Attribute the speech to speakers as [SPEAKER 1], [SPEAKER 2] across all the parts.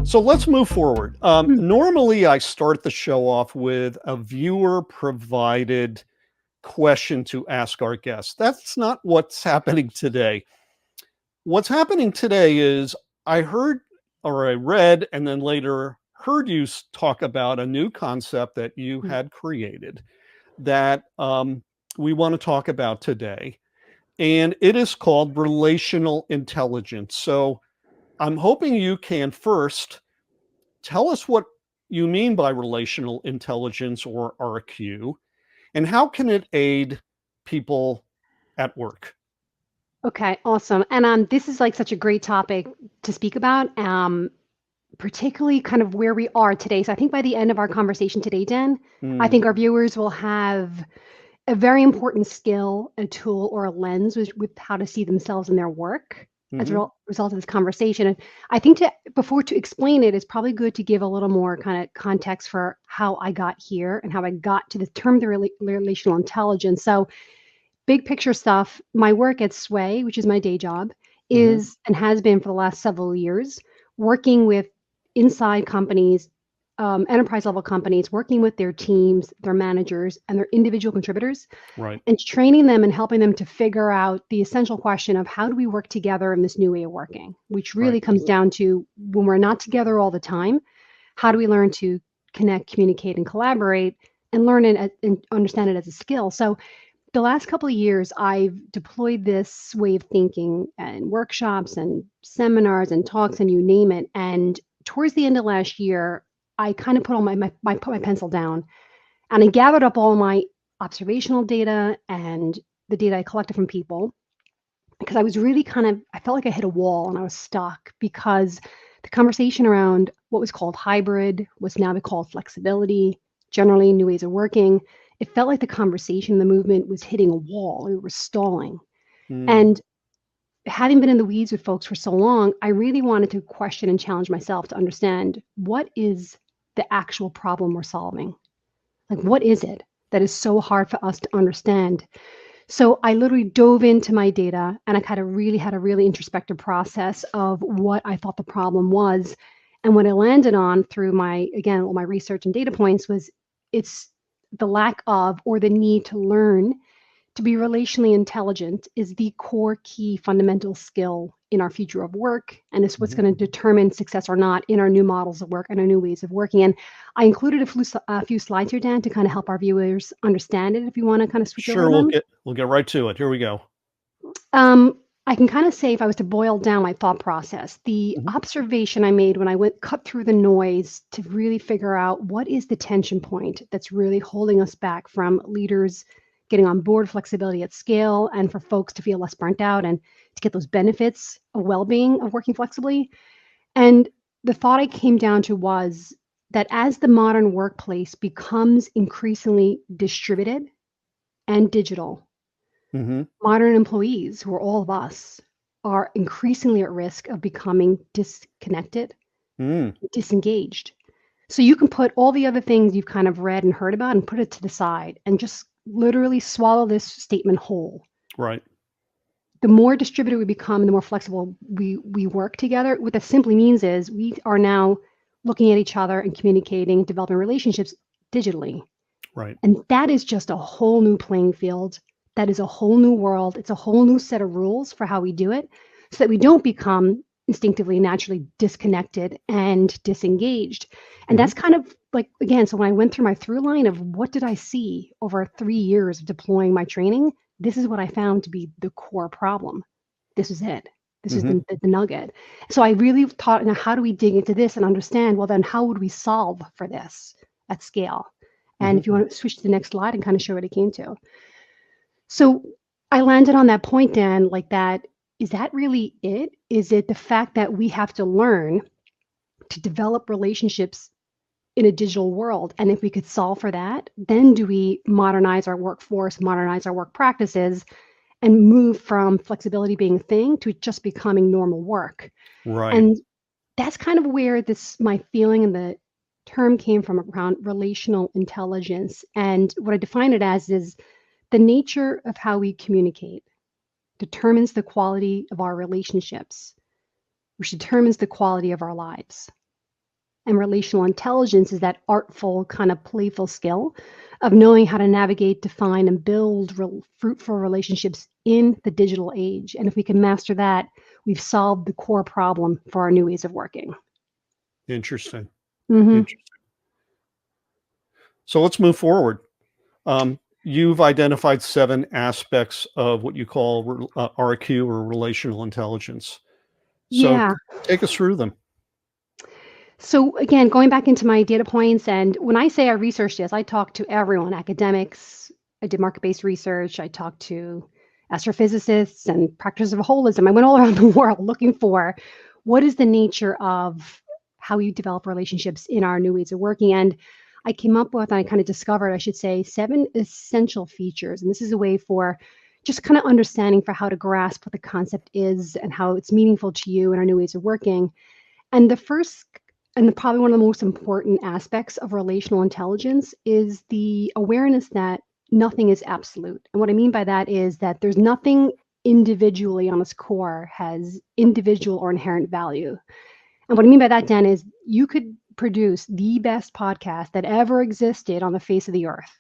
[SPEAKER 1] So let's move forward.
[SPEAKER 2] Mm,
[SPEAKER 1] Normally, I start the show off with a viewer provided question to ask our guests. That's not what's happening today. What's happening today is I heard or I read and then later heard you talk about a new concept that you
[SPEAKER 2] mm.
[SPEAKER 1] had created that we want to talk about today. And it is called relational intelligence. So I'm hoping you can first tell us what you mean by relational intelligence or RQ, and how can it aid people at work?
[SPEAKER 2] Okay, awesome. And this is like such a great topic to speak about, particularly kind of where we are today. So I think by the end of our conversation today, Dan, I
[SPEAKER 1] Mm,
[SPEAKER 2] think our viewers will have a very important skill, a tool, or a lens with how to see themselves in their work as a
[SPEAKER 1] hmm
[SPEAKER 2] result of this conversation. And I think to explain it, it's probably good to give a little more kind of context for how I got here and how I got to the term the relational intelligence. So big picture stuff, my work at Sway, which is my day job,
[SPEAKER 1] hmm
[SPEAKER 2] is and has been for the last several years working with inside companies, enterprise level companies, working with their teams, their managers, and their individual contributors,
[SPEAKER 1] Right.
[SPEAKER 2] and training them and helping them to figure out the essential question of how do we work together in this new way of working, which
[SPEAKER 1] Right.
[SPEAKER 2] really comes down to when we're not together all the time, how do we learn to connect, communicate, and collaborate and learn it and understand it as a skill. So the last couple of years, I've deployed this way of thinking and workshops and seminars and talks and you name it. And towards the end of last year, I kind of put all put my pencil down and I gathered up all my observational data and the data I collected from people because I was really I felt like I hit a wall and I was stuck because the conversation around what was called hybrid was now called flexibility, generally new ways of working. It felt like the conversation, the movement was hitting a wall. It was stalling.
[SPEAKER 1] Mm,
[SPEAKER 2] And having been in the weeds with folks for so long, I really wanted to question and challenge myself to understand what is the actual problem we're solving? Like, what is it that is so hard for us to understand? So I literally dove into my data and I had a really introspective process of what I thought the problem was. And what I landed on through all my research and data points was it's the lack of or the need to learn to be relationally intelligent is the core key fundamental skill in our future of work. And it's what's
[SPEAKER 1] hmm
[SPEAKER 2] going to determine success or not in our new models of work and our new ways of working. And I included a few slides here, Dan, to kind of help our viewers understand it if you want to kind of switch over
[SPEAKER 1] Sure,
[SPEAKER 2] to
[SPEAKER 1] we'll
[SPEAKER 2] them.
[SPEAKER 1] get right to it. Here we go.
[SPEAKER 2] I can kind of say if I was to boil down my thought process, the
[SPEAKER 1] hmm
[SPEAKER 2] observation I made when I went cut through the noise to really figure out what is the tension point that's really holding us back from leaders getting on board flexibility at scale and for folks to feel less burnt out and to get those benefits of well-being of working flexibly. And the thought I came down to was that as the modern workplace becomes increasingly distributed and digital,
[SPEAKER 1] hmm
[SPEAKER 2] modern employees, who are all of us, are increasingly at risk of becoming disconnected,
[SPEAKER 1] Mm,
[SPEAKER 2] disengaged. So you can put all the other things you've kind of read and heard about and put it to the side and just literally swallow this statement whole.
[SPEAKER 1] right.
[SPEAKER 2] The more distributed we become, the more flexible we work together. What that simply means is we are now looking at each other and communicating, developing relationships digitally.
[SPEAKER 1] Right.
[SPEAKER 2] And that is just a whole new playing field. That is a whole new world. It's a whole new set of rules for how we do it so that we don't become instinctively, naturally disconnected and disengaged. And
[SPEAKER 1] hmm
[SPEAKER 2] that's kind of like, again, so when I went through my through line of what did I see over 3 years of deploying my training, this is what I found to be the core problem. This is it. This is
[SPEAKER 1] hmm
[SPEAKER 2] the nugget. So I really thought, now how do we dig into this and understand, well, then how would we solve for this at scale? And
[SPEAKER 1] hmm
[SPEAKER 2] if you want to switch to the next slide and kind of show what it came to. So I landed on that point, Dan, like that. Is that really it? Is it the fact that we have to learn to develop relationships in a digital world? And if we could solve for that, then do we modernize our workforce, modernize our work practices, and move from flexibility being a thing to just becoming normal work?
[SPEAKER 1] Right.
[SPEAKER 2] And that's kind of where my feeling and the term came from around relational intelligence. And what I define it as is the nature of how we communicate determines the quality of our relationships, which determines the quality of our lives. And relational intelligence is that artful, kind of playful skill of knowing how to navigate, define, and build fruitful relationships in the digital age. And if we can master that, we've solved the core problem for our new ways of working.
[SPEAKER 1] Interesting.
[SPEAKER 2] Mm-hmm.
[SPEAKER 1] Interesting. So let's move forward. You've identified 7 aspects of what you call RQ, or relational intelligence. So
[SPEAKER 2] Yeah.
[SPEAKER 1] take us through them.
[SPEAKER 2] So again, going back into my data points, and when I say I researched this, I talked to everyone, academics, I did market-based research, I talked to astrophysicists and practitioners of holism. I went all around the world looking for what is the nature of how we develop relationships in our new ways of working. And I came up with, and I kind of discovered, I should say, 7 essential features. And this is a way for just kind of understanding for how to grasp what the concept is and how it's meaningful to you in our new ways of working. And the first, and probably one of the most important aspects of relational intelligence, is the awareness that nothing is absolute. And what I mean by that is that there's nothing individually on its core has individual or inherent value. And what I mean by that, Dan, is you could produce the best podcast that ever existed on the face of the earth.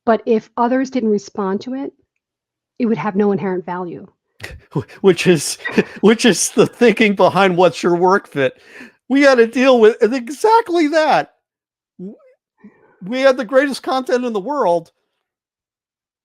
[SPEAKER 2] But if others didn't respond to it, it would have no inherent value.
[SPEAKER 1] Which is the thinking behind what's your work fit. We had to deal with exactly that. We had the greatest content in the world,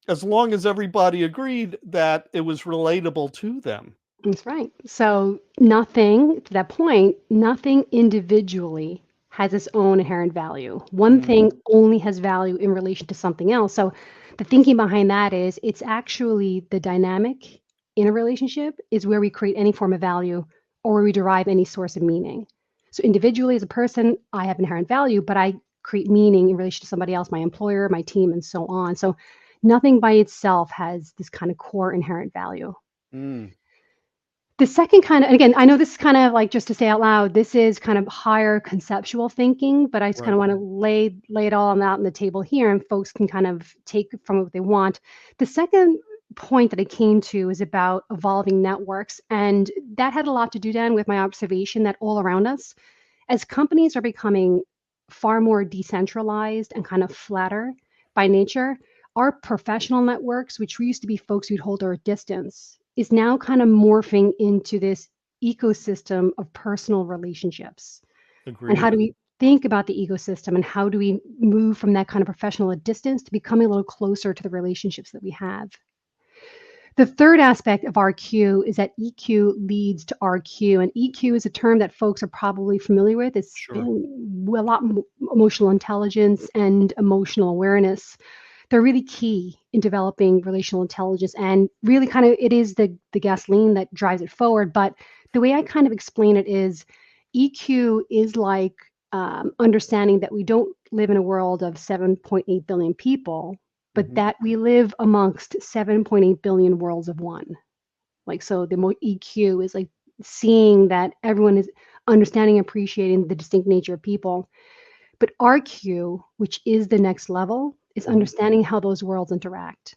[SPEAKER 1] as long as everybody agreed that it was relatable to them.
[SPEAKER 2] That's right. So nothing, to that point, nothing individually has its own inherent value. One thing only has value in relation to something else. So the thinking behind that is it's actually the dynamic in a relationship is where we create any form of value or where we derive any source of meaning. So individually as a person, I have inherent value, but I create meaning in relation to somebody else, my employer, my team, and so on. So nothing by itself has this kind of core inherent value.
[SPEAKER 1] Mm.
[SPEAKER 2] The second kind of, and again, I know this is kind of like, just to say out loud, this is kind of higher conceptual thinking, but I just kind
[SPEAKER 1] Right.
[SPEAKER 2] of want to lay it all out on the table here, and folks can kind of take from what they want. The second point that I came to is about evolving networks, and that had a lot to do, Dan, with my observation that all around us, as companies are becoming far more decentralized and kind of flatter by nature, our professional networks, which used to be folks who'd hold our distance, is now kind of morphing into this ecosystem of personal relationships. And how
[SPEAKER 1] Agreed.
[SPEAKER 2] do we think about the ecosystem, and how do we move from that kind of professional distance to becoming a little closer to the relationships that we have? The third aspect of RQ is that EQ leads to RQ, and EQ is a term that folks are probably familiar with. It's
[SPEAKER 1] Sure.
[SPEAKER 2] a lot emotional intelligence and emotional awareness. They're really key in developing relational intelligence, and really kind of it is the gasoline that drives it forward. But the way I kind of explain it is EQ is like understanding that we don't live in a world of 7.8 billion people, but
[SPEAKER 1] Mm-hmm.
[SPEAKER 2] that we live amongst 7.8 billion worlds of one. Like, so the EQ is like seeing that everyone is understanding and appreciating the distinct nature of people. But RQ, which is the next level, is
[SPEAKER 1] Mm-hmm.
[SPEAKER 2] understanding how those worlds interact.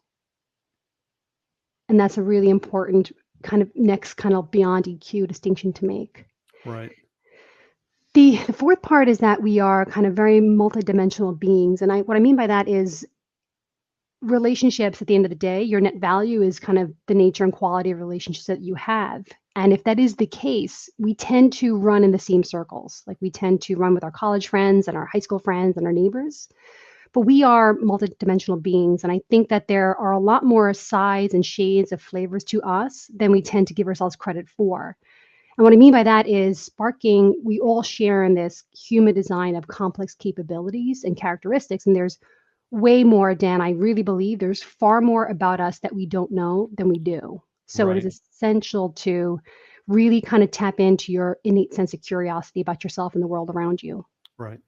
[SPEAKER 2] And that's a really important kind of next kind of beyond EQ distinction to make.
[SPEAKER 1] Right.
[SPEAKER 2] The fourth part is that we are kind of very multidimensional beings. And what I mean by that is relationships, at the end of the day, your net value is kind of the nature and quality of relationships that you have. And if that is the case, we tend to run in the same circles. Like, we tend to run with our college friends and our high school friends and our neighbors. But we are multidimensional beings. And I think that there are a lot more sides and shades of flavors to us than we tend to give ourselves credit for. And what I mean by that is sparking, we all share in this human design of complex capabilities and characteristics. And there's way more, Dan. I really believe there's far more about us that we don't know than we do. So it
[SPEAKER 1] Right.
[SPEAKER 2] is essential to really kind of tap into your innate sense of curiosity about yourself and the world around you.
[SPEAKER 1] Right.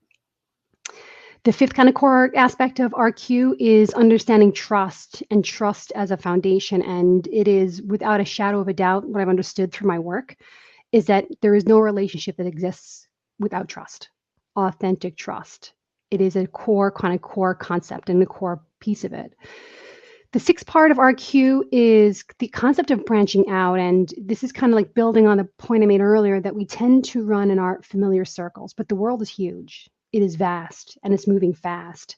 [SPEAKER 2] The fifth kind of core aspect of RQ is understanding trust, and trust as a foundation. And it is, without a shadow of a doubt, what I've understood through my work is that there is no relationship that exists without trust, authentic trust. It is a core concept and a core piece of it. The sixth part of RQ is the concept of branching out. And this is kind of like building on the point I made earlier that we tend to run in our familiar circles, but the world is huge. It is vast and it's moving fast.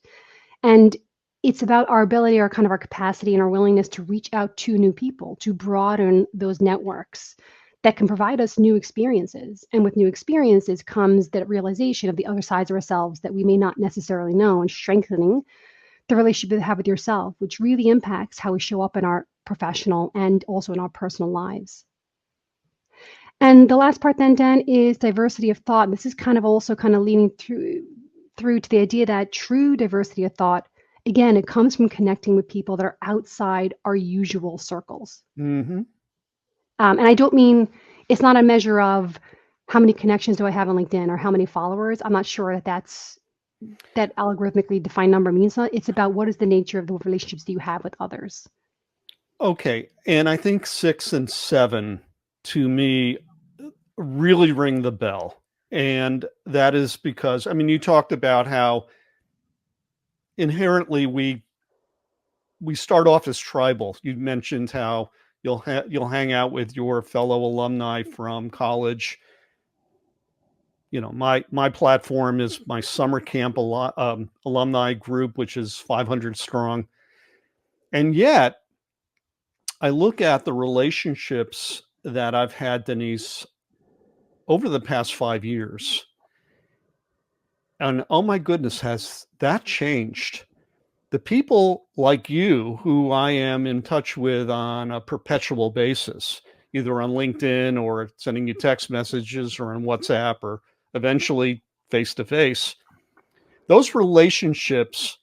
[SPEAKER 2] And it's about our ability, our kind of our capacity and our willingness to reach out to new people, to broaden those networks that can provide us new experiences. And with new experiences comes that realization of the other sides of ourselves that we may not necessarily know, and strengthening the relationship that you have with yourself, which really impacts how we show up in our professional and also in our personal lives. And the last part then, Dan, is diversity of thought. And this is kind of also kind of leaning through to the idea that true diversity of thought, again, it comes from connecting with people that are outside our usual circles.
[SPEAKER 1] Mm-hmm.
[SPEAKER 2] And I don't mean, it's not a measure of how many connections do I have on LinkedIn or how many followers. I'm not sure that algorithmically defined number means. It's about what is the nature of the relationships that you have with others.
[SPEAKER 1] Okay. And I think 6 and 7 to me really ring the bell. And that is because, I mean, you talked about how inherently we start off as tribal. You mentioned how you'll hang out with your fellow alumni from college. You know, my platform is my summer camp alumni group, which is 500 strong. And yet I look at the relationships that I've had, Denise, over the past 5 years. And oh my goodness, has that changed? The people like you who I am in touch with on a perpetual basis, either on LinkedIn or sending you text messages or on WhatsApp or eventually face to face, those relationships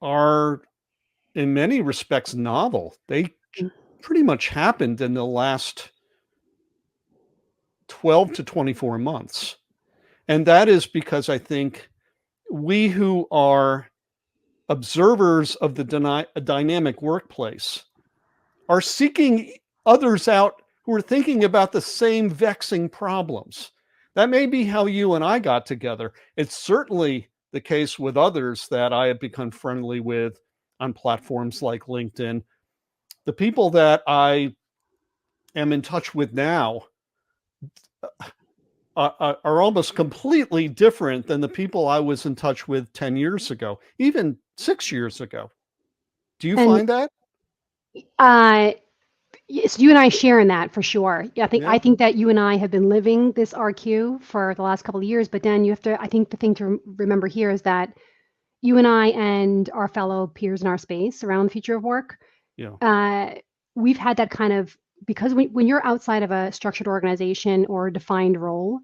[SPEAKER 1] are in many respects novel. They pretty much happened in the last 12 to 24 months. And that is because I think we who are observers of the dynamic workplace are seeking others out who are thinking about the same vexing problems. That may be how you and I got together. It's certainly the case with others that I have become friendly with on platforms like LinkedIn. The people that I am in touch with now are almost completely different than the people I was in touch with 10 years ago, even 6 years ago. Do you
[SPEAKER 2] And
[SPEAKER 1] find that?
[SPEAKER 2] yes, you and I share in that for sure. Yeah, I
[SPEAKER 1] Yeah.
[SPEAKER 2] think that you and I have been living this RQ for the last couple of years, but then you have to, I think the thing to remember here is that you and I and our fellow peers in our space around the future of work,
[SPEAKER 1] Yeah.
[SPEAKER 2] we've had that kind of, because when you're outside of a structured organization or a defined role,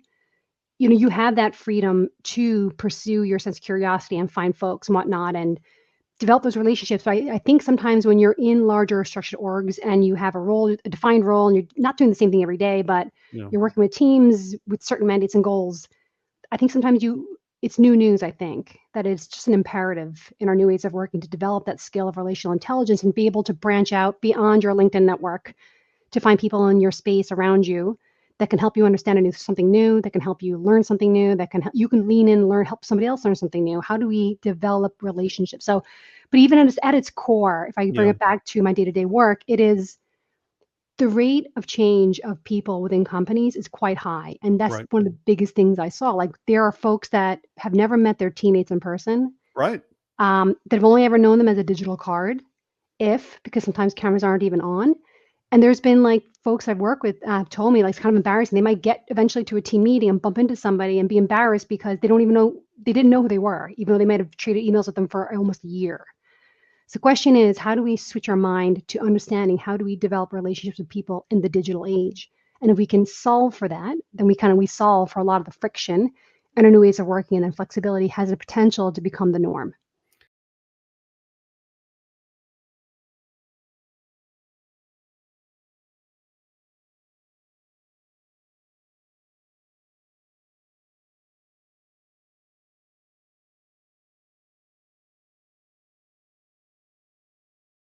[SPEAKER 2] you know, you have that freedom to pursue your sense of curiosity and find folks and whatnot and develop those relationships. But I think sometimes when you're in larger structured orgs and you have a role, a defined role, and you're not doing the same thing every day, but
[SPEAKER 1] Yeah.
[SPEAKER 2] you're working with teams with certain mandates and goals, I think sometimes it's new news, I think, that it's just an imperative in our new ways of working to develop that skill of relational intelligence and be able to branch out beyond your LinkedIn network to find people in your space around you that can help you understand something new, that can help you learn something new, that can help, you can lean in and learn, help somebody else learn something new. How do we develop relationships? So, but even at its core, if I bring
[SPEAKER 1] Yeah.
[SPEAKER 2] it back to my day-to-day work, it is the rate of change of people within companies is quite high. And that's
[SPEAKER 1] Right.
[SPEAKER 2] one of the biggest things I saw. Like there are folks that have never met their teammates in person,
[SPEAKER 1] Right.
[SPEAKER 2] that have only ever known them as a digital card, because sometimes cameras aren't even on. And there's been like folks I've worked with told me like it's kind of embarrassing. They might get eventually to a team meeting and bump into somebody and be embarrassed because they don't even know, they didn't know who they were, even though they might have traded emails with them for almost a year. So the question is, how do we switch our mind to understanding how do we develop relationships with people in the digital age? And if we can solve for that, then we solve for a lot of the friction and our new ways of working, and then flexibility has the potential to become the norm.